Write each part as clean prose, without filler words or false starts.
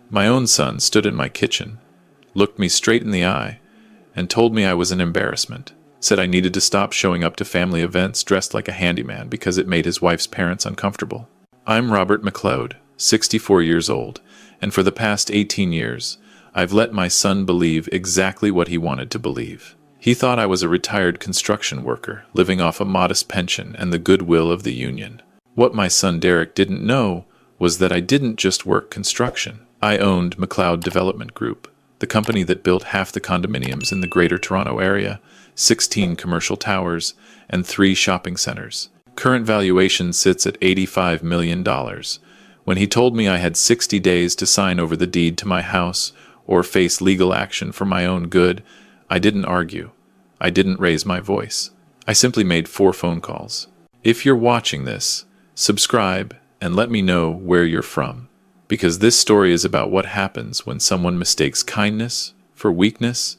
My own son stood in my kitchen, looked me straight in the eye, and told me I was an embarrassment. Said I needed to stop showing up to family events dressed like a handyman because it made his wife's parents uncomfortable. I'm Robert McLeod, 64 years old, and for the past 18 years, I've let my son believe exactly what he wanted to believe. He thought I was a retired construction worker, living off a modest pension and the goodwill of the union. What my son Derek didn't know was that I didn't just work construction. I owned McLeod Development Group, the company that built half the condominiums in the Greater Toronto Area, 16 commercial towers, and 3 shopping centers. Current valuation sits at $85 million. When he told me I had 60 days to sign over the deed to my house or face legal action for my own good, I didn't argue. I didn't raise my voice. I simply made 4 phone calls. If you're watching this, subscribe and let me know where you're from, because this story is about what happens when someone mistakes kindness for weakness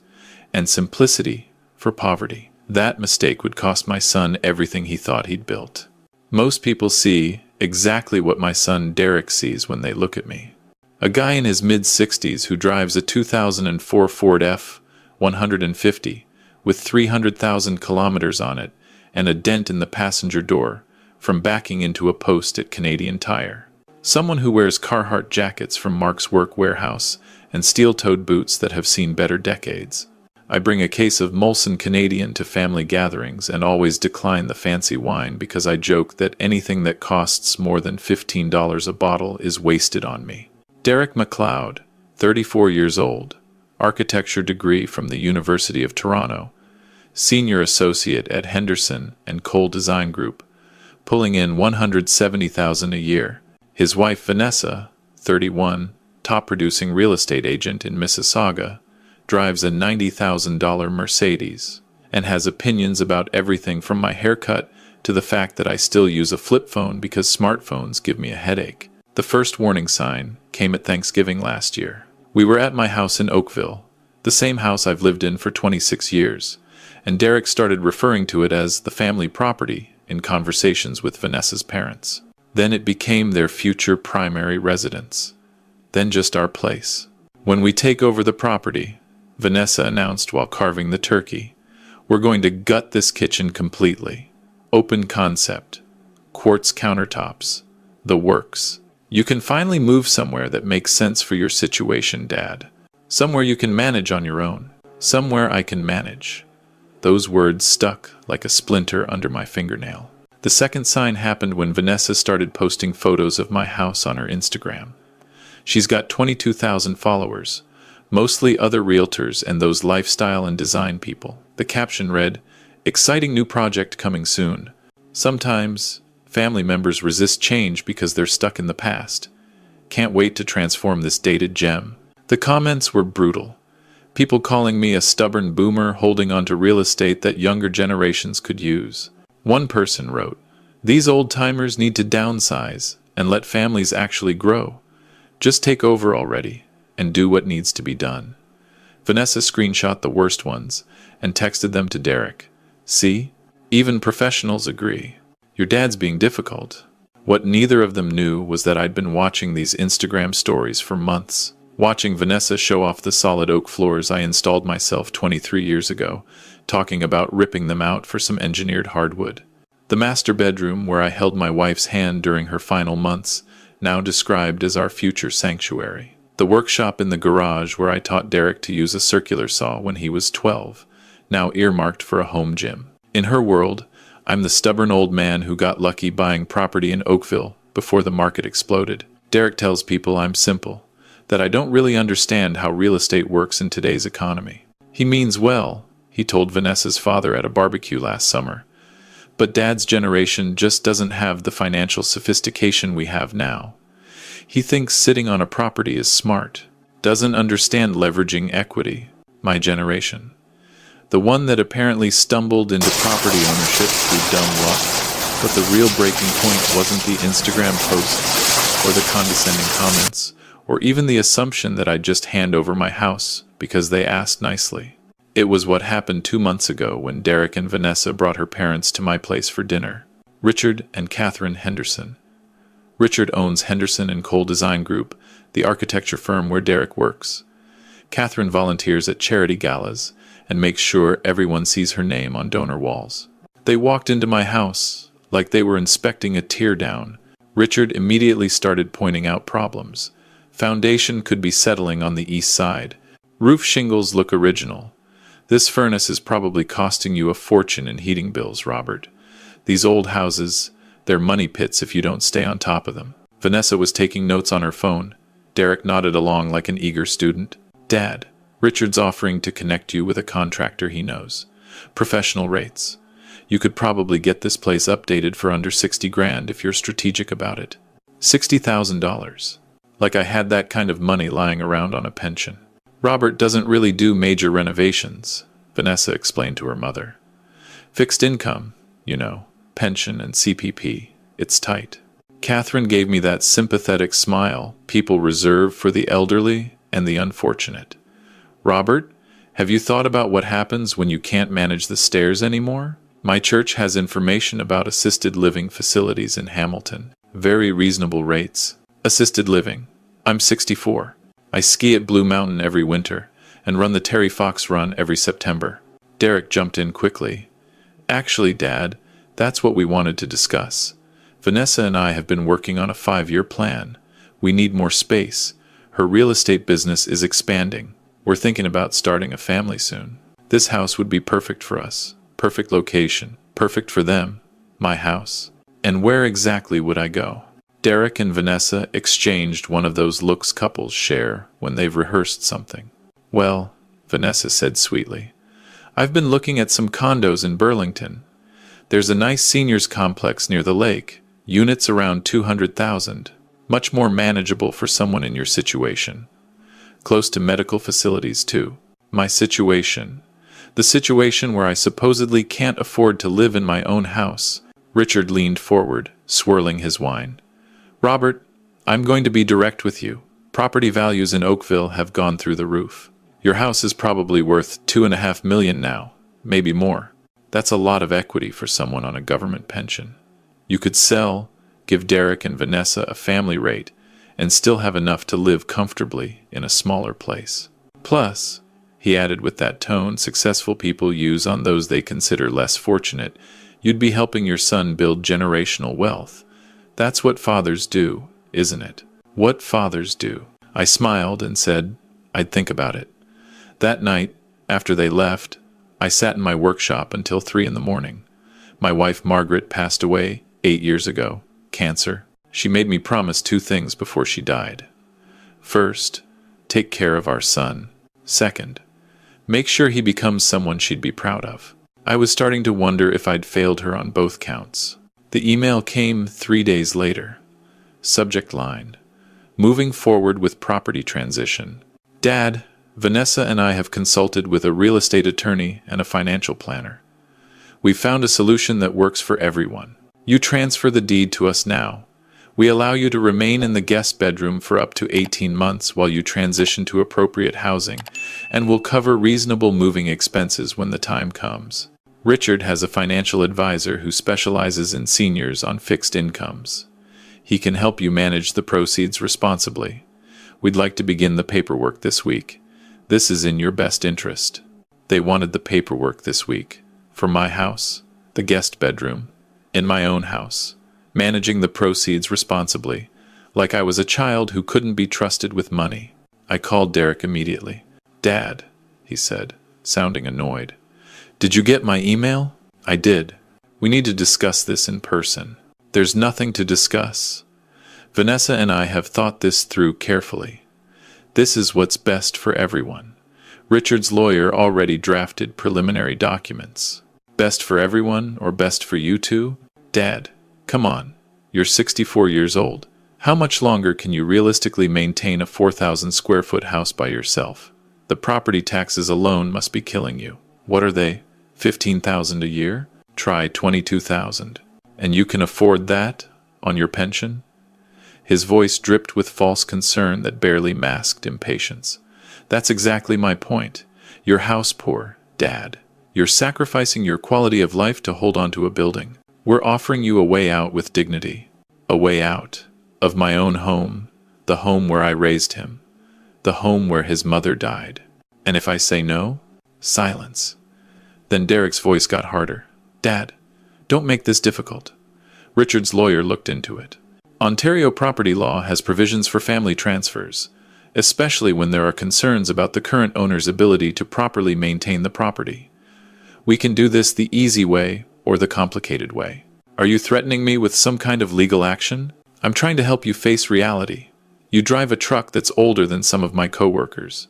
and simplicity for poverty. That mistake would cost my son everything he thought he'd built. Most people see exactly what my son Derek sees when they look at me. A guy in his mid-60s who drives a 2004 Ford F-150 with 300,000 kilometers on it and a dent in the passenger door from backing into a post at Canadian Tire. Someone who wears Carhartt jackets from Mark's Work Wearhouse and steel-toed boots that have seen better decades. I bring a case of Molson Canadian to family gatherings and always decline the fancy wine because I joke that anything that costs more than $15 a bottle is wasted on me. Derek McLeod, 34 years old, architecture degree from the University of Toronto, senior associate at Henderson and Cole Design Group, pulling in $170,000 a year. His wife Vanessa, 31, top producing real estate agent in Mississauga, drives a $90,000 Mercedes, and has opinions about everything from my haircut to the fact that I still use a flip phone because smartphones give me a headache. The first warning sign came at Thanksgiving last year. We were at my house in Oakville, the same house I've lived in for 26 years, and Derek started referring to it as the family property in conversations with Vanessa's parents. Then it became their future primary residence. Then just our place. When we take over the property, Vanessa announced while carving the turkey, we're going to gut this kitchen completely. Open concept, quartz countertops, the works. You can finally move somewhere that makes sense for your situation, Dad. Somewhere you can manage on your own. Somewhere I can manage. Those words stuck like a splinter under my fingernail. The second sign happened when Vanessa started posting photos of my house on her Instagram. She's got 22,000 followers, mostly other realtors and those lifestyle and design people. The caption read, "Exciting new project coming soon." Sometimes, family members resist change because they're stuck in the past. Can't wait to transform this dated gem. The comments were brutal. People calling me a stubborn boomer holding onto real estate that younger generations could use. One person wrote, "These old-timers need to downsize and let families actually grow. Just take over already and do what needs to be done." Vanessa screenshot the worst ones and texted them to Derek. "See? Even professionals agree. Your dad's being difficult." What neither of them knew was that I'd been watching these Instagram stories for months. Watching Vanessa show off the solid oak floors I installed myself 23 years ago, talking about ripping them out for some engineered hardwood. The master bedroom, where I held my wife's hand during her final months, now described as our future sanctuary. The workshop in the garage where I taught Derek to use a circular saw when he was 12, now earmarked for a home gym. In her world, I'm the stubborn old man who got lucky buying property in Oakville before the market exploded. Derek tells people I'm simple, that I don't really understand how real estate works in today's economy. He means well, he told Vanessa's father at a barbecue last summer. But Dad's generation just doesn't have the financial sophistication we have now. He thinks sitting on a property is smart, doesn't understand leveraging equity. My generation. The one that apparently stumbled into property ownership through dumb luck. But the real breaking point wasn't the Instagram posts, or the condescending comments, or even the assumption that I'd just hand over my house because they asked nicely. It was what happened 2 months ago when Derek and Vanessa brought her parents to my place for dinner. Richard and Catherine Henderson. Richard owns Henderson and Cole Design Group, the architecture firm where Derek works. Catherine volunteers at charity galas and makes sure everyone sees her name on donor walls. They walked into my house like they were inspecting a teardown. Richard immediately started pointing out problems. Foundation could be settling on the east side. Roof shingles look original. This furnace is probably costing you a fortune in heating bills, Robert. These old houses, they're money pits if you don't stay on top of them. Vanessa was taking notes on her phone. Derek nodded along like an eager student. Dad, Richard's offering to connect you with a contractor he knows. Professional rates. You could probably get this place updated for under 60 grand if you're strategic about it. $60,000. Like I had that kind of money lying around on a pension. Robert doesn't really do major renovations, Vanessa explained to her mother. Fixed income, you know, pension and CPP. It's tight. Catherine gave me that sympathetic smile people reserve for the elderly and the unfortunate. Robert, have you thought about what happens when you can't manage the stairs anymore? My church has information about assisted living facilities in Hamilton. Very reasonable rates. Assisted living. I'm 64. I ski at Blue Mountain every winter and run the Terry Fox Run every September. Derek jumped in quickly. Actually, Dad, that's what we wanted to discuss. Vanessa and I have been working on a 5-year plan. We need more space. Her real estate business is expanding. We're thinking about starting a family soon. This house would be perfect for us. Perfect location. Perfect for them. My house. And where exactly would I go? Derek and Vanessa exchanged one of those looks couples share when they've rehearsed something. Well, Vanessa said sweetly, I've been looking at some condos in Burlington. There's a nice seniors complex near the lake. Units around 200,000. Much more manageable for someone in your situation. Close to medical facilities, too. My situation. The situation where I supposedly can't afford to live in my own house. Richard leaned forward, swirling his wine. Robert, I'm going to be direct with you. Property values in Oakville have gone through the roof. Your house is probably worth $2.5 million now, maybe more. That's a lot of equity for someone on a government pension. You could sell, give Derek and Vanessa a family rate, and still have enough to live comfortably in a smaller place. Plus, he added with that tone successful people use on those they consider less fortunate, you'd be helping your son build generational wealth. That's what fathers do, isn't it? What fathers do. I smiled and said I'd think about it. That night, after they left, I sat in my workshop until 3 a.m. My wife Margaret passed away 8 years ago. Cancer. She made me promise 2 things before she died. First, take care of our son. Second, make sure he becomes someone she'd be proud of. I was starting to wonder if I'd failed her on both counts. The email came 3 days later. Subject line: Moving forward with property transition. Dad, Vanessa and I have consulted with a real estate attorney and a financial planner. We've found a solution that works for everyone. You transfer the deed to us now. We allow you to remain in the guest bedroom for up to 18 months while you transition to appropriate housing, and will cover reasonable moving expenses when the time comes. Richard has a financial advisor who specializes in seniors on fixed incomes. He can help you manage the proceeds responsibly. We'd like to begin the paperwork this week. This is in your best interest. They wanted the paperwork this week. For my house, the guest bedroom, in my own house, managing the proceeds responsibly, like I was a child who couldn't be trusted with money. I called Derek immediately. Dad, he said, sounding annoyed. Did you get my email? I did. We need to discuss this in person. There's nothing to discuss. Vanessa and I have thought this through carefully. This is what's best for everyone. Richard's lawyer already drafted preliminary documents. Best for everyone or best for you two? Dad, come on. You're 64 years old. How much longer can you realistically maintain a 4,000 square foot house by yourself? The property taxes alone must be killing you. What are they? 15,000 a year? Try 22,000. And you can afford that on your pension? His voice dripped with false concern that barely masked impatience. That's exactly my point. You're house poor, Dad. You're sacrificing your quality of life to hold on to a building. We're offering you a way out with dignity. A way out. Of my own home. The home where I raised him. The home where his mother died. And if I say no? Silence. Then Derek's voice got harder. Dad, don't make this difficult. Richard's lawyer looked into it. Ontario property law has provisions for family transfers, especially when there are concerns about the current owner's ability to properly maintain the property. We can do this the easy way or the complicated way. Are you threatening me with some kind of legal action? I'm trying to help you face reality. You drive a truck that's older than some of my coworkers.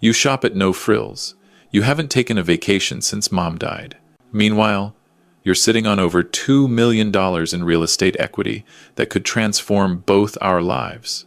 You shop at No Frills. You haven't taken a vacation since Mom died. Meanwhile, you're sitting on over $2 million in real estate equity that could transform both our lives.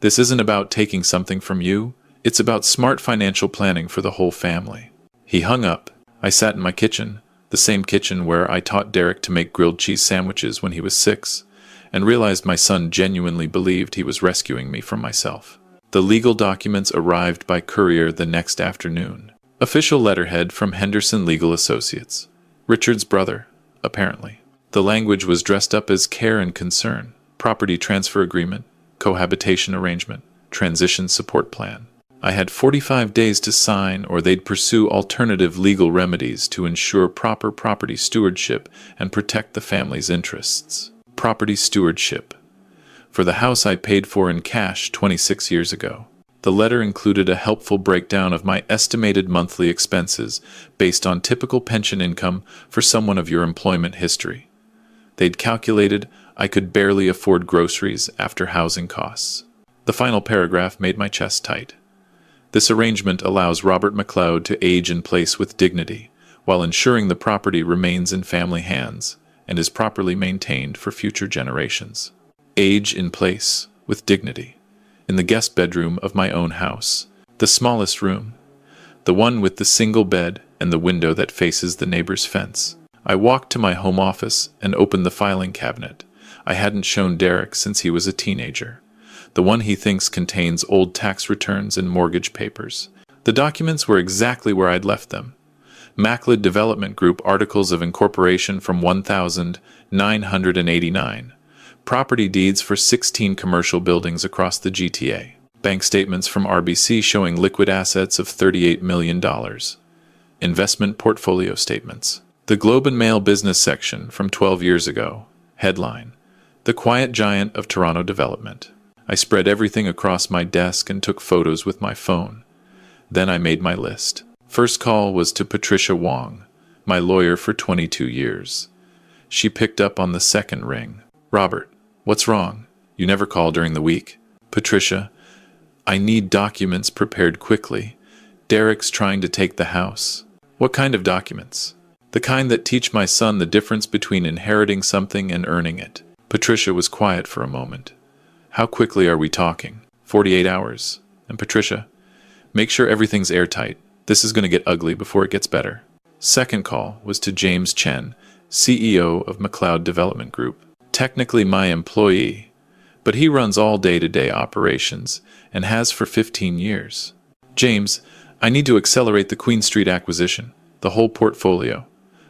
This isn't about taking something from you. It's about smart financial planning for the whole family. He hung up. I sat in my kitchen, the same kitchen where I taught Derek to make grilled cheese sandwiches when he was 6, and realized my son genuinely believed he was rescuing me from myself. The legal documents arrived by courier the next afternoon. Official letterhead from Henderson Legal Associates. Richard's brother, apparently. The language was dressed up as care and concern, property transfer agreement, cohabitation arrangement, transition support plan. I had 45 days to sign or they'd pursue alternative legal remedies to ensure proper property stewardship and protect the family's interests. Property stewardship. For the house I paid for in cash 26 years ago. The letter included a helpful breakdown of my estimated monthly expenses based on typical pension income for someone of your employment history. They'd calculated I could barely afford groceries after housing costs. The final paragraph made my chest tight. This arrangement allows Robert McLeod to age in place with dignity, while ensuring the property remains in family hands and is properly maintained for future generations. Age in place with dignity. In the guest bedroom of my own house, the smallest room, the one with the single bed and the window that faces the neighbor's fence. I walked to my home office and opened the filing cabinet I hadn't shown Derek since he was a teenager, the one he thinks contains old tax returns and mortgage papers. The documents were exactly where I'd left them. Macleod Development Group Articles of Incorporation from 1989. Property deeds for 16 commercial buildings across the GTA. Bank statements from RBC showing liquid assets of $38 million. Investment portfolio statements. The Globe and Mail business section from 12 years ago. Headline: The Quiet Giant of Toronto Development. I spread everything across my desk and took photos with my phone. Then I made my list. First call was to Patricia Wong, my lawyer for 22 years. She picked up on the second ring. Robert, what's wrong? You never call during the week. Patricia, I need documents prepared quickly. Derek's trying to take the house. What kind of documents? The kind that teach my son the difference between inheriting something and earning it. Patricia was quiet for a moment. How quickly are we talking? 48 hours. And Patricia, make sure everything's airtight. This is going to get ugly before it gets better. Second call was to James Chen, CEO of McLeod Development Group. Technically my employee, but he runs all day-to-day operations and has for 15 years. James, I need to accelerate the Queen Street acquisition, the whole portfolio.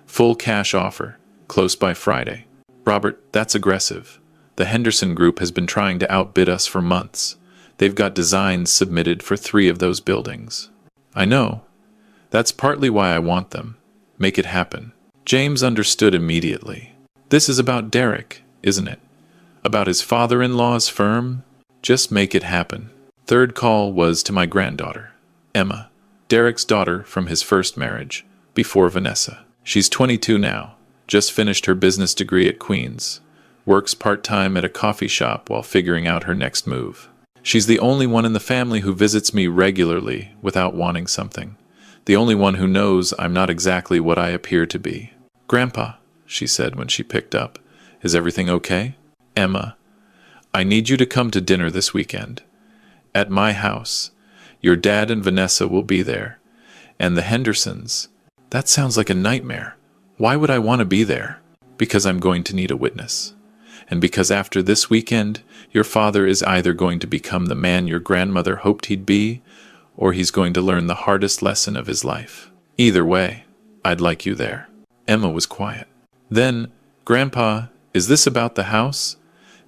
Full cash offer, close by Friday. Robert, that's aggressive. The Henderson Group has been trying to outbid us for months. They've got designs submitted for 3 of those buildings. I know. That's partly why I want them. Make it happen. James understood immediately. This is about Derek, isn't it? About his father-in-law's firm? Just make it happen. Third call was to my granddaughter, Emma, Derek's daughter from his first marriage, before Vanessa. She's 22 now, just finished her business degree at Queen's, works part-time at a coffee shop while figuring out her next move. She's the only one in the family who visits me regularly without wanting something. The only one who knows I'm not exactly what I appear to be. Grandpa, she said when she picked up, is everything okay? Emma, I need you to come to dinner this weekend. At my house. Your dad and Vanessa will be there. And the Hendersons. That sounds like a nightmare. Why would I want to be there? Because I'm going to need a witness. And because after this weekend, your father is either going to become the man your grandmother hoped he'd be, or he's going to learn the hardest lesson of his life. Either way, I'd like you there. Emma was quiet. Then, Grandpa, is this about the house?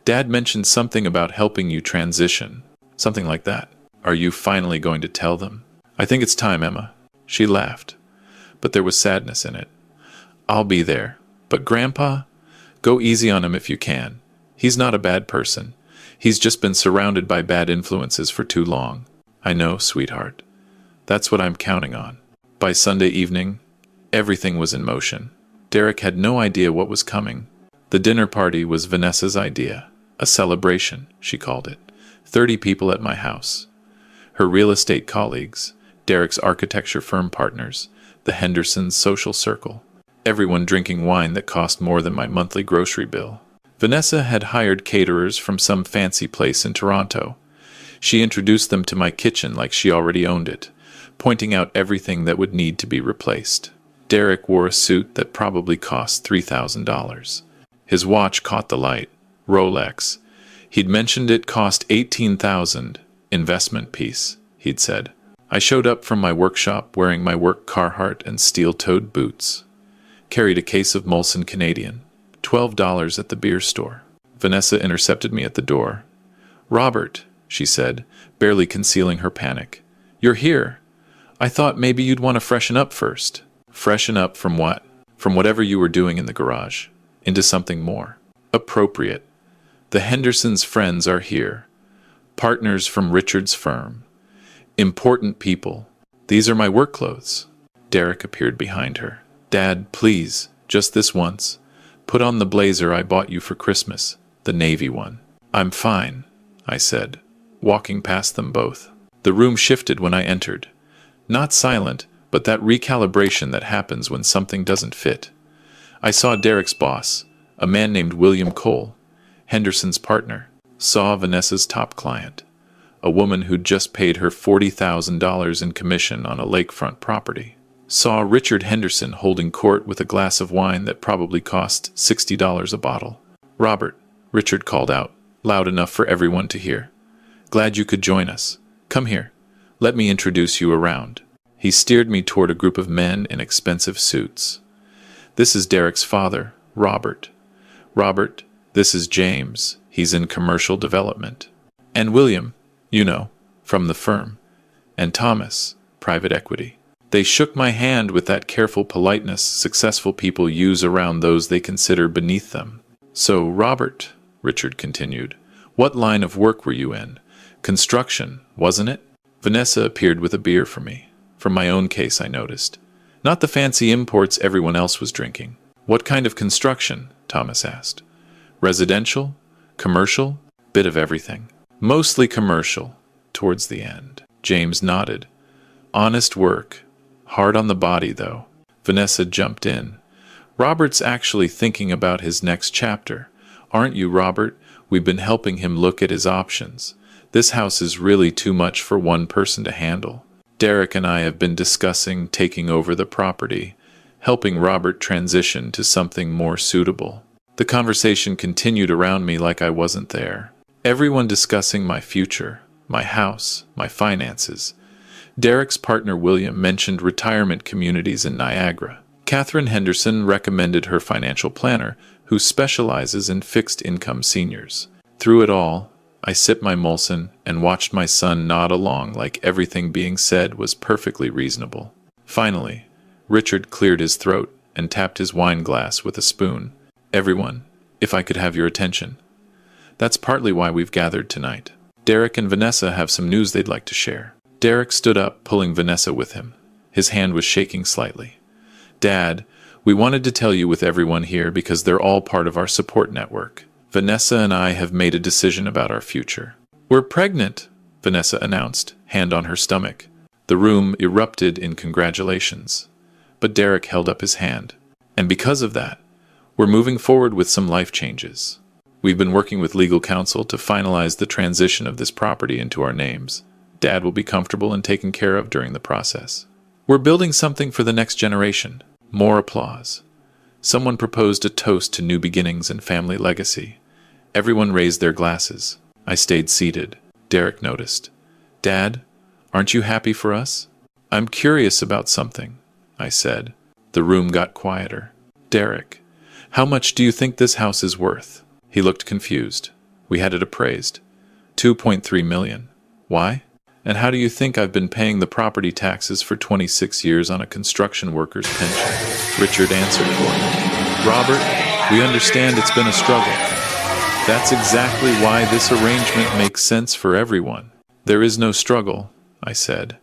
Dad mentioned something about helping you transition. Something like that. Are you finally going to tell them? I think it's time, Emma. She laughed, but there was sadness in it. I'll be there. But Grandpa? Go easy on him if you can. He's not a bad person. He's just been surrounded by bad influences for too long. I know, sweetheart. That's what I'm counting on. By Sunday evening, everything was in motion. Derek had no idea what was coming. The dinner party was Vanessa's idea. A celebration, she called it. 30 people at my house. Her real estate colleagues, Derek's architecture firm partners, the Hendersons' social circle. Everyone drinking wine that cost more than my monthly grocery bill. Vanessa had hired caterers from some fancy place in Toronto. She introduced them to my kitchen like she already owned it, pointing out everything that would need to be replaced. Derek wore a suit that probably cost $3,000. His watch caught the light. Rolex. He'd mentioned it cost $18,000. Investment piece, he'd said. I showed up from my workshop wearing my work Carhartt and steel-toed boots. Carried a case of Molson Canadian. $12 at the beer store. Vanessa intercepted me at the door. Robert, she said, barely concealing her panic. You're here. I thought maybe you'd want to freshen up first. Freshen up from what? From whatever you were doing in the garage. Into something more appropriate. The Hendersons' friends are here. Partners from Richard's firm. Important people. These are my work clothes. Derek appeared behind her. Dad, please, just this once. Put on the blazer I bought you for Christmas, the navy one. I'm fine, I said, walking past them both. The room shifted when I entered. Not silent, but that recalibration that happens when something doesn't fit. I saw Derek's boss, a man named William Cole, Henderson's partner. Saw Vanessa's top client, a woman who'd just paid her $40,000 in commission on a lakefront property. Saw Richard Henderson holding court with a glass of wine that probably cost $60 a bottle. Robert, Richard called out, loud enough for everyone to hear. Glad you could join us. Come here. Let me introduce you around. He steered me toward a group of men in expensive suits. This is Derek's father, Robert. Robert, this is James. He's in commercial development. And William, you know, from the firm. And Thomas, private equity. They shook my hand with that careful politeness successful people use around those they consider beneath them. So, Robert, Richard continued, what line of work were you in? Construction, wasn't it? Vanessa appeared with a beer for me. From my own case, I noticed. Not the fancy imports everyone else was drinking. What kind of construction? Thomas asked. Residential? Commercial? Bit of everything. Mostly commercial, towards the end. James nodded. Honest work. Hard on the body, though. Vanessa jumped in. Robert's actually thinking about his next chapter. Aren't you, Robert? We've been helping him look at his options. This house is really too much for one person to handle. Derek and I have been discussing taking over the property, helping Robert transition to something more suitable. The conversation continued around me like I wasn't there. Everyone discussing my future, my house, my finances. Derek's partner William mentioned retirement communities in Niagara. Catherine Henderson recommended her financial planner, who specializes in fixed-income seniors. Through it all, I sipped my Molson and watched my son nod along like everything being said was perfectly reasonable. Finally, Richard cleared his throat and tapped his wine glass with a spoon. Everyone, if I could have your attention. That's partly why we've gathered tonight. Derek and Vanessa have some news they'd like to share. Derek stood up, pulling Vanessa with him. His hand was shaking slightly. Dad, we wanted to tell you with everyone here because they're all part of our support network. Vanessa and I have made a decision about our future. We're pregnant, Vanessa announced, hand on her stomach. The room erupted in congratulations. But Derek held up his hand. And because of that, we're moving forward with some life changes. We've been working with legal counsel to finalize the transition of this property into our names. Dad will be comfortable and taken care of during the process. We're building something for the next generation. More applause. Someone proposed a toast to new beginnings and family legacy. Everyone raised their glasses. I stayed seated. Derek noticed. Dad, aren't you happy for us? I'm curious about something, I said. The room got quieter. Derek, how much do you think this house is worth? He looked confused. We had it appraised. $2.3 million. Why? And how do you think I've been paying the property taxes for 26 years on a construction worker's pension? Richard answered for me. Robert, we understand it's been a struggle. That's exactly why this arrangement makes sense for everyone. There is no struggle, I said.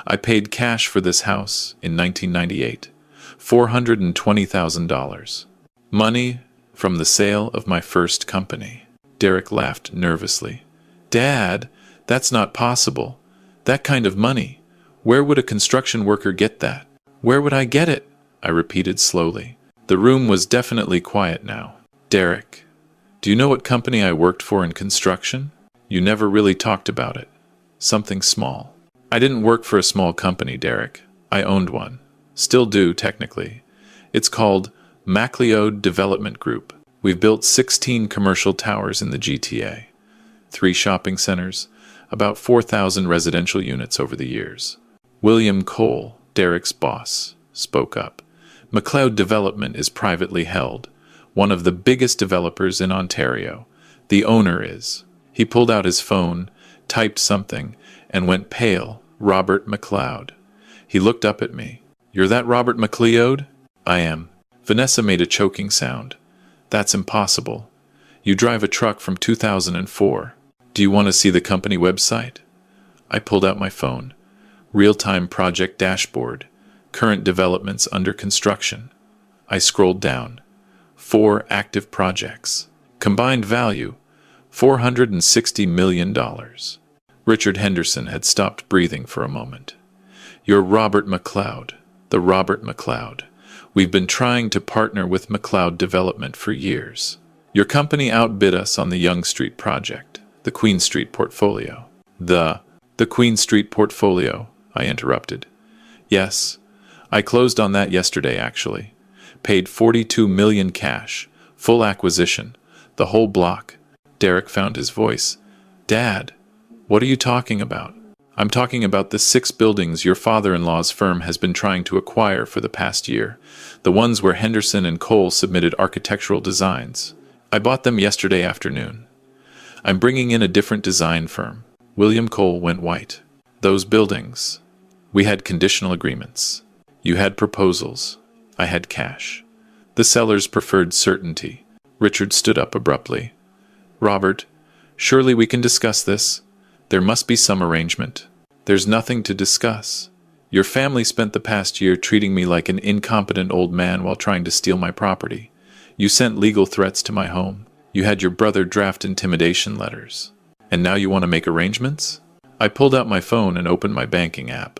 I paid cash for this house in 1998, $420,000. Money from the sale of my first company. Derek laughed nervously. Dad, that's not possible. That kind of money. Where would a construction worker get that? Where would I get it? I repeated slowly. The room was definitely quiet now. Derek, do you know what company I worked for in construction? You never really talked about it. Something small. I didn't work for a small company, Derek. I owned one. Still do, technically. It's called MacLeod Development Group. We've built 16 commercial towers in the GTA, 3 shopping centers, about 4,000 residential units over the years. William Cole, Derek's boss, spoke up. MacLeod Development is privately held, one of the biggest developers in Ontario. The owner is. He pulled out his phone, typed something, and went pale. Robert MacLeod. He looked up at me. You're that Robert MacLeod? I am. Vanessa made a choking sound. That's impossible. You drive a truck from 2004. Do you want to see the company website? I pulled out my phone. Real-time project dashboard. Current developments under construction. I scrolled down. 4 active projects. Combined value, $460 million. Richard Henderson had stopped breathing for a moment. You're Robert MacLeod, the Robert MacLeod. We've been trying to partner with MacLeod Development for years. Your company outbid us on the Yonge Street project, the Queen Street portfolio. The Queen Street portfolio, I interrupted. Yes, I closed on that yesterday, actually. Paid $42 million cash, full acquisition, the whole block. Derek found his voice. Dad, what are you talking about? I'm talking about the 6 buildings your father-in-law's firm has been trying to acquire for the past year, the ones where Henderson and Cole submitted architectural designs. I bought them yesterday afternoon. I'm bringing in a different design firm. William Cole went white. Those buildings. We had conditional agreements. You had proposals. I had cash. The sellers preferred certainty. Richard stood up abruptly. Robert, surely we can discuss this. There must be some arrangement. There's nothing to discuss. Your family spent the past year treating me like an incompetent old man while trying to steal my property. You sent legal threats to my home. You had your brother draft intimidation letters. And now you want to make arrangements? I pulled out my phone and opened my banking app.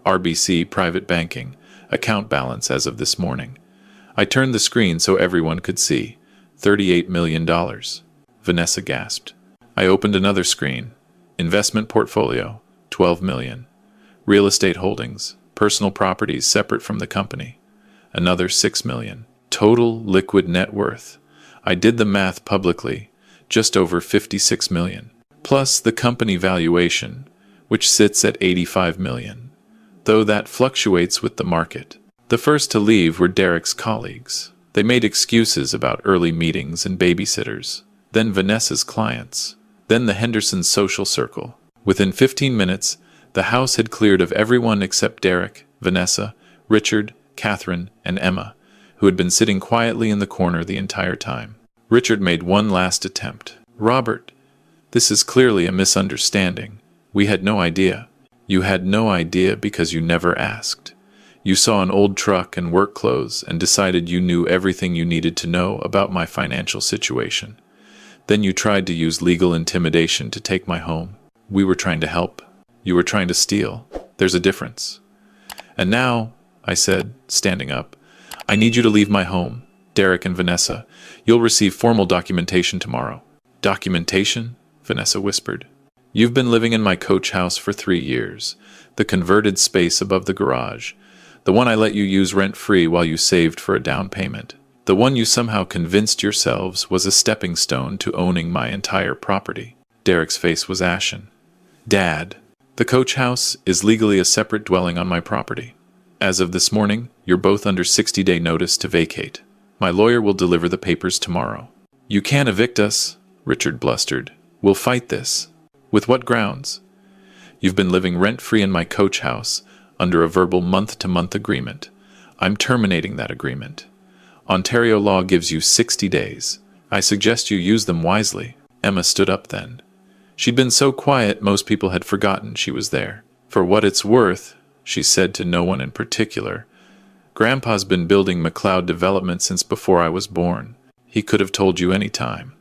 RBC Private Banking. Account balance as of this morning. I turned the screen so everyone could see. $38 million. Vanessa gasped. I opened another screen. Investment portfolio, $12 million. Real estate holdings, personal properties separate from the company, another $6 million. Total liquid net worth. I did the math publicly, just over $56 million. Plus the company valuation, which sits at $85 million. Though that fluctuates with the market. The first to leave were Derek's colleagues. They made excuses about early meetings and babysitters. Then Vanessa's clients. Then the Henderson social circle. Within 15 minutes, the house had cleared of everyone except Derek, Vanessa, Richard, Catherine, and Emma, who had been sitting quietly in the corner the entire time. Richard made one last attempt. Robert, this is clearly a misunderstanding. We had no idea. You had no idea because you never asked. You saw an old truck and work clothes and decided you knew everything you needed to know about my financial situation. Then you tried to use legal intimidation to take my home. We were trying to help. You were trying to steal. There's a difference. And now, I said, standing up, I need you to leave my home. Derek and Vanessa, you'll receive formal documentation tomorrow. Documentation? Vanessa whispered. You've been living in my coach house for 3 years, the converted space above the garage, the one I let you use rent-free while you saved for a down payment. The one you somehow convinced yourselves was a stepping stone to owning my entire property. Derek's face was ashen. Dad, the coach house is legally a separate dwelling on my property. As of this morning, you're both under 60-day notice to vacate. My lawyer will deliver the papers tomorrow. You can't evict us, Richard blustered. We'll fight this. With what grounds? You've been living rent-free in my coach house under a verbal month-to-month agreement. I'm terminating that agreement. Ontario law gives you 60 days. I suggest you use them wisely." Emma stood up then. She'd been so quiet most people had forgotten she was there. "For what it's worth," she said to no one in particular, "Grandpa's been building McLeod Development since before I was born. He could have told you any time.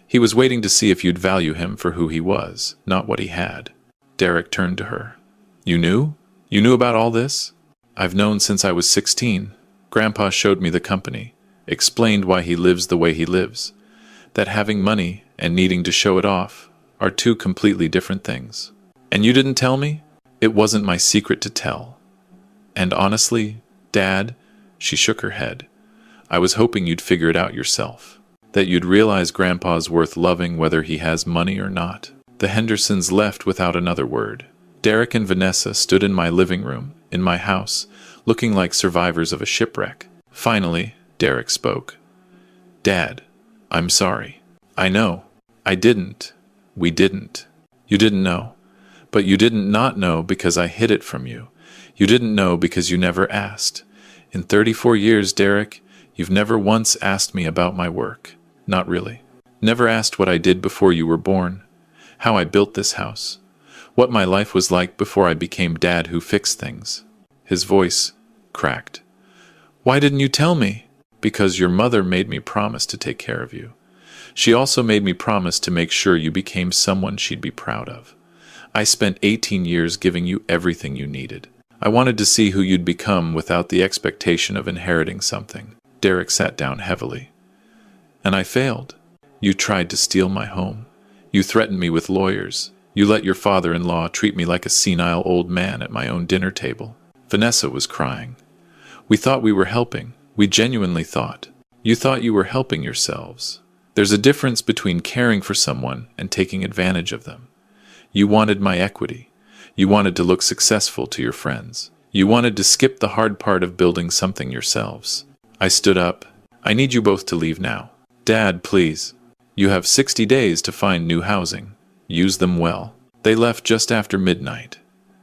He was waiting to see if you'd value him for who he was, not what he had." Derek turned to her. "You knew? You knew about all this?" "I've known since I was 16. Grandpa showed me the company, explained why he lives the way he lives, that having money and needing to show it off are two completely different things." "And you didn't tell me?" "It wasn't my secret to tell. And honestly, Dad," she shook her head, "I was hoping you'd figure it out yourself, that you'd realize Grandpa's worth loving whether he has money or not." The Hendersons left without another word. Derek and Vanessa stood in my living room, in my house, looking like survivors of a shipwreck. Finally, Derek spoke. "Dad, I'm sorry. I know. I didn't. We didn't. You didn't know. But you didn't not know because I hid it from you. You didn't know because you never asked. In 34 years, Derek, you've never once asked me about my work. Not really. Never asked what I did before you were born, how I built this house, what my life was like before I became Dad who fixed things." His voice cracked. "Why didn't you tell me?" "Because your mother made me promise to take care of you. She also made me promise to make sure you became someone she'd be proud of. I spent 18 years giving you everything you needed. I wanted to see who you'd become without the expectation of inheriting something." Derek sat down heavily. "And I failed. You tried to steal my home. You threatened me with lawyers. You let your father-in-law treat me like a senile old man at my own dinner table." Vanessa was crying. "We thought we were helping. We genuinely thought. You thought you were helping yourselves. There's a difference between caring for someone and taking advantage of them. You wanted my equity. You wanted to look successful to your friends. You wanted to skip the hard part of building something yourselves." I stood up. "I need you both to leave now." "Dad, please. You have 60 days to find new housing. Use them well." They left just after midnight.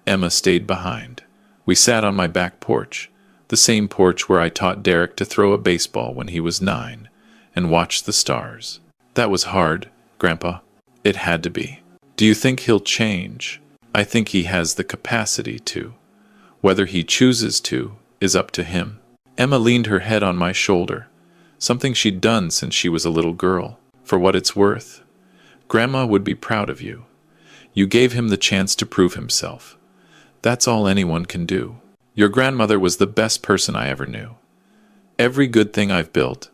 Emma stayed behind. We sat on my back porch, the same porch where I taught Derek to throw a baseball when he was 9, and watched the stars. "That was hard, Grandpa." "It had to be." "Do you think he'll change?" "I think he has the capacity to. Whether he chooses to is up to him." Emma leaned her head on my shoulder, something she'd done since she was a little girl. "For what it's worth, Grandma would be proud of you. You gave him the chance to prove himself. That's all anyone can do. Your grandmother was the best person I ever knew. Every good thing I've built,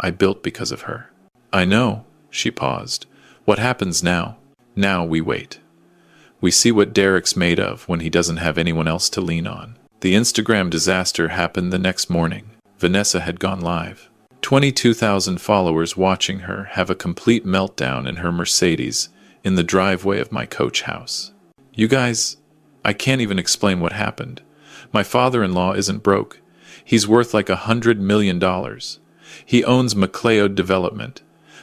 I built because of her." "I know," she paused. "What happens now?" "Now we wait. We see what Derek's made of when he doesn't have anyone else to lean on." The Instagram disaster happened the next morning. Vanessa had gone live. 22,000 followers watching her have a complete meltdown in her Mercedes in the driveway of my coach house. "You guys, I can't even explain what happened. My father-in-law isn't broke. He's worth like $100 million. He owns McLeod Development,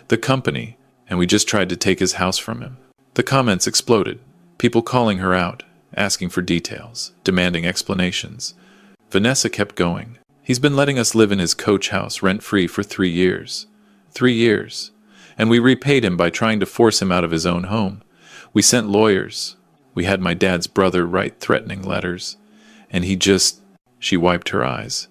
the company, and we just tried to take his house from him." The comments exploded. People calling her out, asking for details, demanding explanations. Vanessa kept going. "He's been letting us live in his coach house rent-free for 3 years. 3 years. And we repaid him by trying to force him out of his own home. We sent lawyers. We had my dad's brother write threatening letters. And he just..." She wiped her eyes.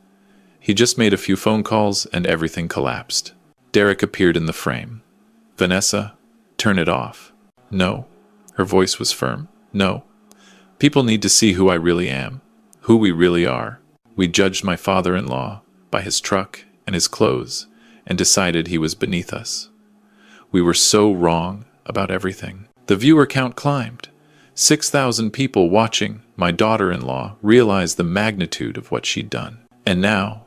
"He just made a few phone calls and everything collapsed." Derek appeared in the frame. "Vanessa, turn it off." "No." Her voice was firm. "No. People need to see who I really am, who we really are. We judged my father-in-law by his truck and his clothes and decided he was beneath us. We were so wrong about everything." The viewer count climbed. 6,000 people watching my daughter-in-law realize the magnitude of what she'd done. "And now,"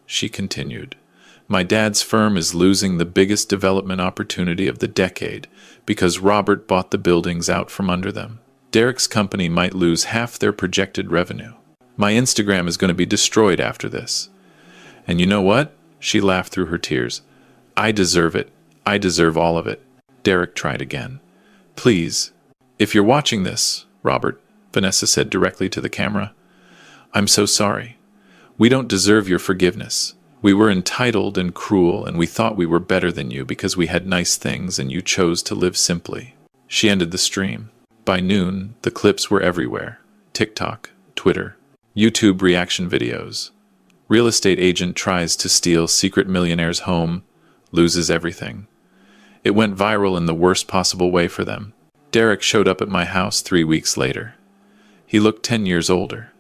she continued, "my dad's firm is losing the biggest development opportunity of the decade because Robert bought the buildings out from under them. Derek's company might lose half their projected revenue. My Instagram is going to be destroyed after this. And you know what?" She laughed through her tears. "I deserve it. I deserve all of it." Derek tried again. "Please, if you're watching this, Robert, Vanessa said directly to the camera. "I'm so sorry. We don't deserve your forgiveness. We were entitled and cruel, and we thought we were better than you because we had nice things and you chose to live simply." She ended the stream. By noon, the clips were everywhere. TikTok, Twitter, YouTube reaction videos. Real estate agent tries to steal secret millionaire's home, loses everything. It went viral in the worst possible way for them. Derek showed up at my house 3 weeks later. He looked 10 years older.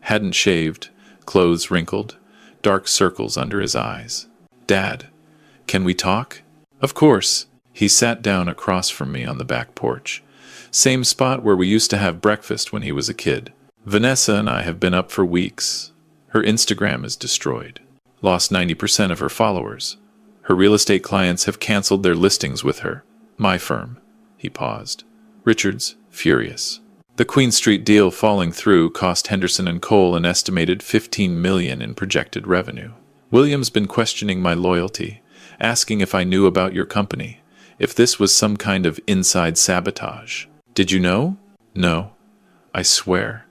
Hadn't shaved, clothes wrinkled, dark circles under his eyes. "Dad, can we talk?" "Of course." He sat down across from me on the back porch. Same spot where we used to have breakfast when he was a kid. "Vanessa and I have been up for weeks. Her Instagram is destroyed. Lost 90% of her followers. Her real estate clients have canceled their listings with her. My firm." He paused. "Richard's furious. The Queen Street deal falling through cost Henderson and Cole an estimated $15 million in projected revenue. William's been questioning my loyalty, asking if I knew about your company, if this was some kind of inside sabotage. Did you know?" "No. I swear.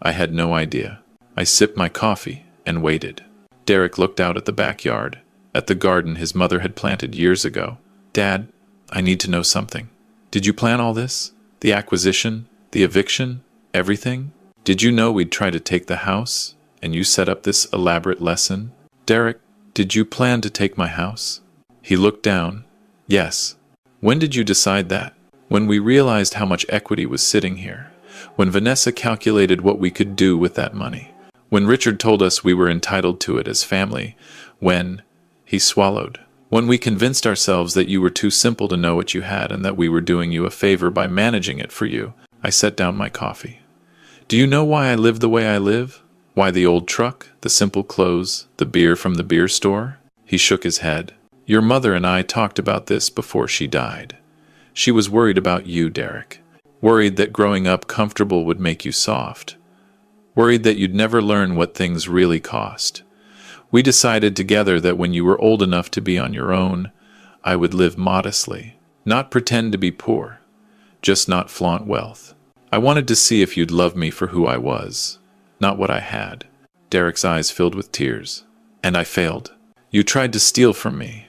I had no idea." I sipped my coffee and waited. Derek looked out at the backyard, at the garden his mother had planted years ago. "Dad, I need to know something. Did you plan all this? The acquisition? The eviction? Everything? Did you know we'd try to take the house, and you set up this elaborate lesson? Derek, did you plan to take my house?" He looked down. "Yes." "When did you decide that?" "When we realized how much equity was sitting here. When Vanessa calculated what we could do with that money. When Richard told us we were entitled to it as family. When—" He swallowed. "When we convinced ourselves that you were too simple to know what you had and that we were doing you a favor by managing it for you." I set down my coffee. "Do you know why I live the way I live? Why the old truck, the simple clothes, the beer from the beer store?" He shook his head. "Your mother and I talked about this before she died. She was worried about you, Derek. Worried that growing up comfortable would make you soft. Worried that you'd never learn what things really cost. We decided together that when you were old enough to be on your own, I would live modestly, not pretend to be poor, just not flaunt wealth. I wanted to see if you'd love me for who I was, not what I had." Derek's eyes filled with tears. "And I failed. You tried to steal from me.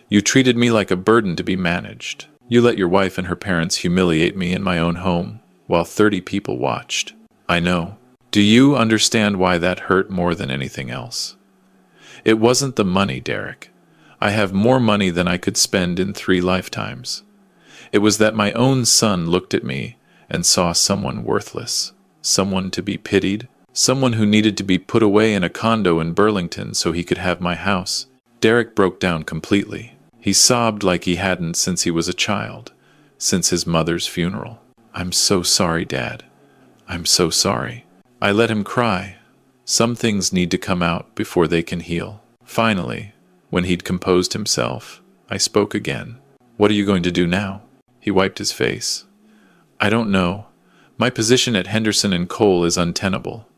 You treated me like a burden to be managed. You let your wife and her parents humiliate me in my own home, while 30 people watched. I know. Do you understand why that hurt more than anything else? It wasn't the money, Derek. I have more money than I could spend in 3 lifetimes. It was that my own son looked at me and saw someone worthless, someone to be pitied, someone who needed to be put away in a condo in Burlington so he could have my house." Derek broke down completely. He sobbed like he hadn't since he was a child, since his mother's funeral. "I'm so sorry, Dad. I'm so sorry." I let him cry. Some things need to come out before they can heal. Finally, when he'd composed himself, I spoke again. "What are you going to do now?" He wiped his face. "I don't know. My position at Henderson and Cole is untenable.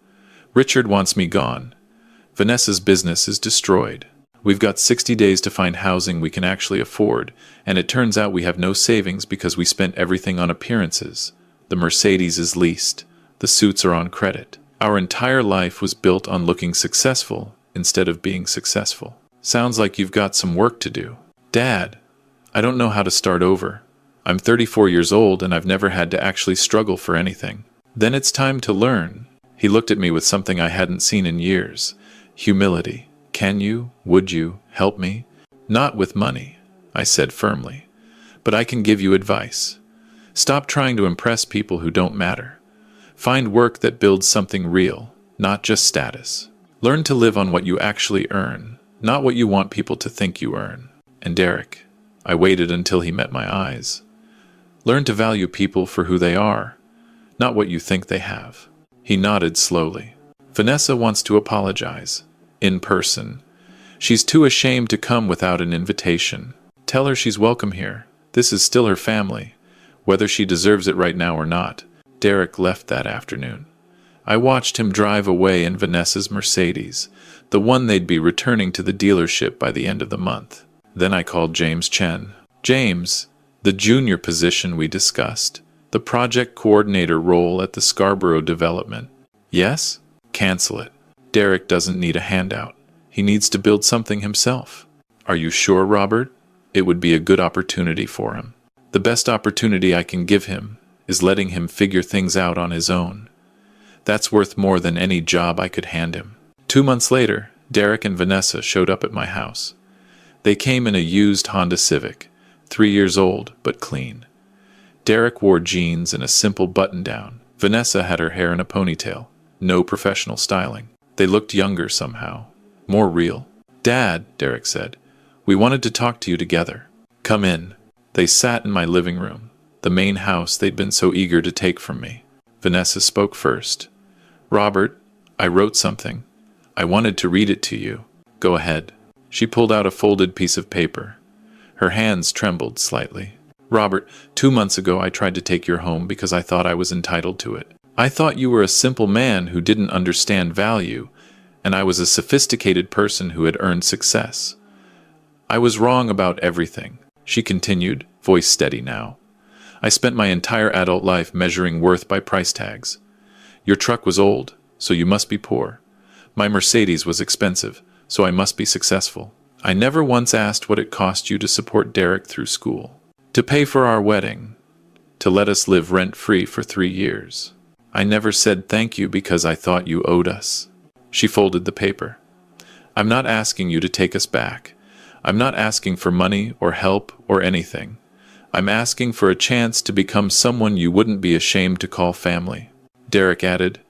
Richard wants me gone. Vanessa's business is destroyed. We've got 60 days to find housing we can actually afford, and it turns out we have no savings because we spent everything on appearances. The Mercedes is leased. The suits are on credit. Our entire life was built on looking successful instead of being successful. Sounds like you've got some work to do." "Dad, I don't know how to start over. I'm 34 years old and I've never had to actually struggle for anything." "Then it's time to learn." He looked at me with something I hadn't seen in years. Humility. "Can you, would you, help me?" "Not with money," I said firmly. "But I can give you advice. Stop trying to impress people who don't matter. Find work that builds something real, not just status. Learn to live on what you actually earn, not what you want people to think you earn." And Derek, I waited until he met my eyes. "Learn to value people for who they are, not what you think they have." He nodded slowly. "Vanessa wants to apologize. In person. She's too ashamed to come without an invitation. Tell her she's welcome here. This is still her family, whether she deserves it right now or not." Derek left that afternoon. I watched him drive away in Vanessa's Mercedes, the one they'd be returning to the dealership by the end of the month. Then I called James Chen. "James, the junior position we discussed, The project coordinator role at the Scarborough development. Yes? Cancel it. Derek doesn't need a handout. He needs to build something himself. Are you sure, Robert? It would be a good opportunity for him. The best opportunity I can give him is letting him figure things out on his own. That's worth more than any job I could hand him. 2 months later, Derek and Vanessa showed up at my house. They came in a used Honda Civic, 3 years old, but clean. Derek wore jeans and a simple button-down. Vanessa had her hair in a ponytail. No professional styling. They looked younger somehow. More real. "Dad," Derek said, "we wanted to talk to you together." "Come in." They sat in my living room, the main house they'd been so eager to take from me. Vanessa spoke first. "Robert, I wrote something. I wanted to read it to you." "Go ahead." She pulled out a folded piece of paper. Her hands trembled slightly. "Robert, 2 months ago I tried to take your home because I thought I was entitled to it. I thought you were a simple man who didn't understand value, and I was a sophisticated person who had earned success. I was wrong about everything," she continued, voice steady now. "I spent my entire adult life measuring worth by price tags. Your truck was old, so you must be poor. My Mercedes was expensive, so I must be successful. I never once asked what it cost you to support Derek through school, to pay for our wedding, to let us live rent-free for 3 years. I never said thank you because I thought you owed us." She folded the paper. "I'm not asking you to take us back. I'm not asking for money or help or anything. I'm asking for a chance to become someone you wouldn't be ashamed to call family." Derek added,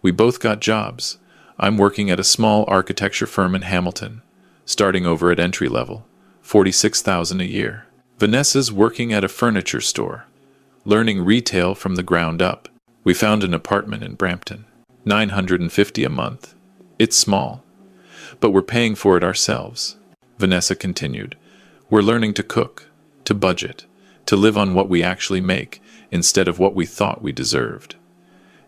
"We both got jobs. I'm working at a small architecture firm in Hamilton, starting over at entry level, $46,000 a year. Vanessa's working at a furniture store, learning retail from the ground up. We found an apartment in Brampton, $950 a month. It's small, but we're paying for it ourselves." Vanessa continued, "We're learning to cook, to budget, to live on what we actually make instead of what we thought we deserved.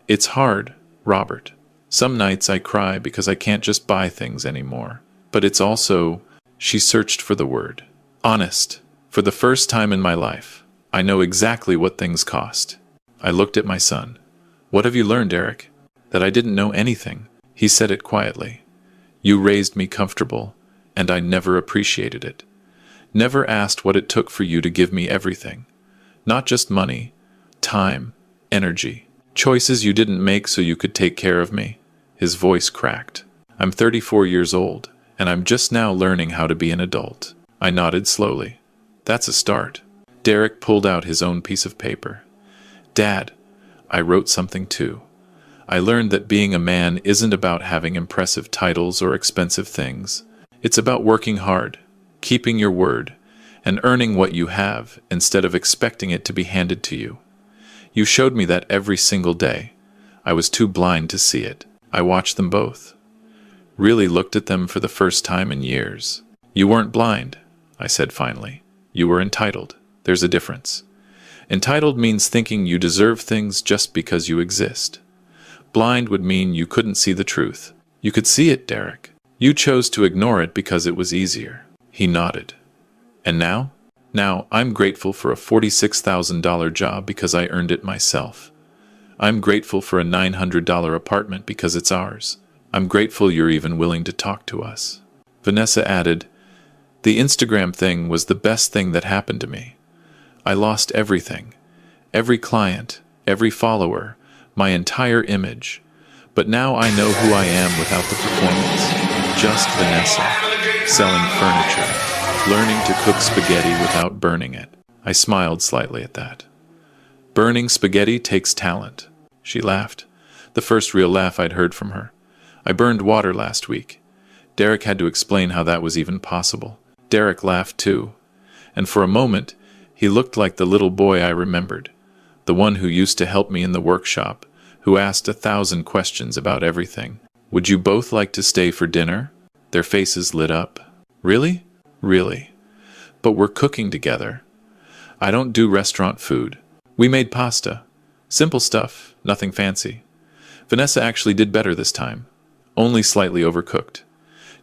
It's hard, Robert. Some nights I cry because I can't just buy things anymore. But it's also," she searched for the word, "honest. For the first time in my life, I know exactly what things cost." I looked at my son. "What have you learned, Eric?" "That I didn't know anything." He said it quietly. "You raised me comfortable, and I never appreciated it. Never asked what it took for you to give me everything. Not just money, time, energy. Choices you didn't make so you could take care of me." His voice cracked. "I'm 34 years old, and I'm just now learning how to be an adult." I nodded slowly. "That's a start." Derek pulled out his own piece of paper. "Dad, I wrote something too. I learned that being a man isn't about having impressive titles or expensive things. It's about working hard, keeping your word, and earning what you have instead of expecting it to be handed to you. You showed me that every single day. I was too blind to see it." I watched them both. Really looked at them for the first time in years. "You weren't blind," I said finally. "You were entitled. There's a difference. Entitled means thinking you deserve things just because you exist. Blind would mean you couldn't see the truth. You could see it, Derek. You chose to ignore it because it was easier." He nodded. "And now? Now, I'm grateful for a $46,000 job because I earned it myself. I'm grateful for a $900 apartment because it's ours. I'm grateful you're even willing to talk to us." Vanessa added, "The Instagram thing was the best thing that happened to me. I lost everything. Every client, every follower, my entire image. But now I know who I am without the performance. Just Vanessa, selling furniture, learning to cook spaghetti without burning it." I smiled slightly at that. "Burning spaghetti takes talent." She laughed, the first real laugh I'd heard from her. "I burned water last week." Derek had to explain how that was even possible. Derek laughed too, and for a moment, he looked like the little boy I remembered, the one who used to help me in the workshop, who asked 1,000 questions about everything. "Would you both like to stay for dinner?" Their faces lit up. "Really? Really? But we're cooking together." "I don't do restaurant food. We made pasta. Simple stuff, nothing fancy." Vanessa actually did better this time, only slightly overcooked.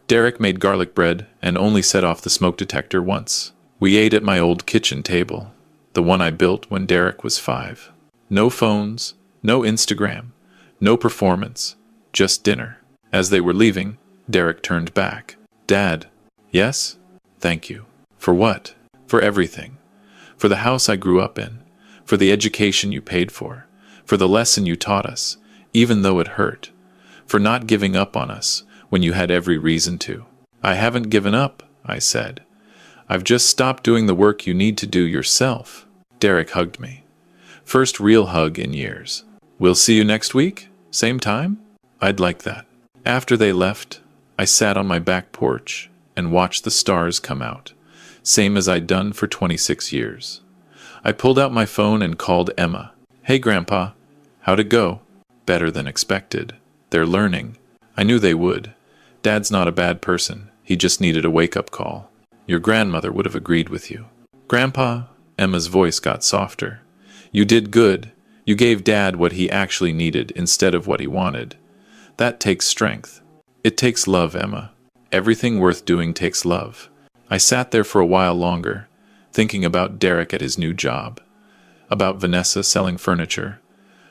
Derek made garlic bread and only set off the smoke detector once. We ate at my old kitchen table, the one I built when Derek was 5. No phones, no Instagram, no performance, just dinner. As they were leaving, Derek turned back. Dad. Yes? Thank you. For what? For everything. For the house I grew up in. For the education you paid for. For the lesson you taught us, even though it hurt. For not giving up on us when you had every reason to. I haven't given up, I said. I've just stopped doing the work you need to do yourself. Derek hugged me. First real hug in years. We'll see you next week? Same time? I'd like that. After they left, I sat on my back porch and watched the stars come out, same as I'd done for 26 years. I pulled out my phone and called Emma. Hey, Grandpa. How'd it go? Better than expected. They're learning. I knew they would. Dad's not a bad person. He just needed a wake-up call. Your grandmother would have agreed with you. Grandpa, Emma's voice got softer. You did good. You gave Dad what he actually needed instead of what he wanted. That takes strength. It takes love, Emma. Everything worth doing takes love. I sat there for a while longer, thinking about Derek at his new job, about Vanessa selling furniture,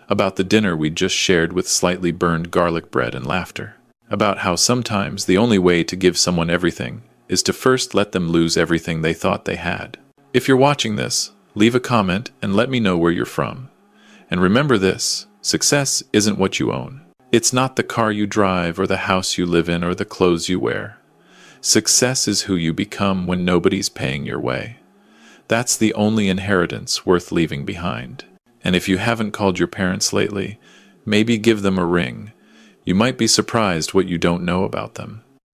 about the dinner we'd just shared with slightly burned garlic bread and laughter, about how sometimes the only way to give someone everything is to first let them lose everything they thought they had. If you're watching this, leave a comment and let me know where you're from. And remember this, success isn't what you own. It's not the car you drive or the house you live in or the clothes you wear. Success is who you become when nobody's paying your way. That's the only inheritance worth leaving behind. And if you haven't called your parents lately, maybe give them a ring. You might be surprised what you don't know about them.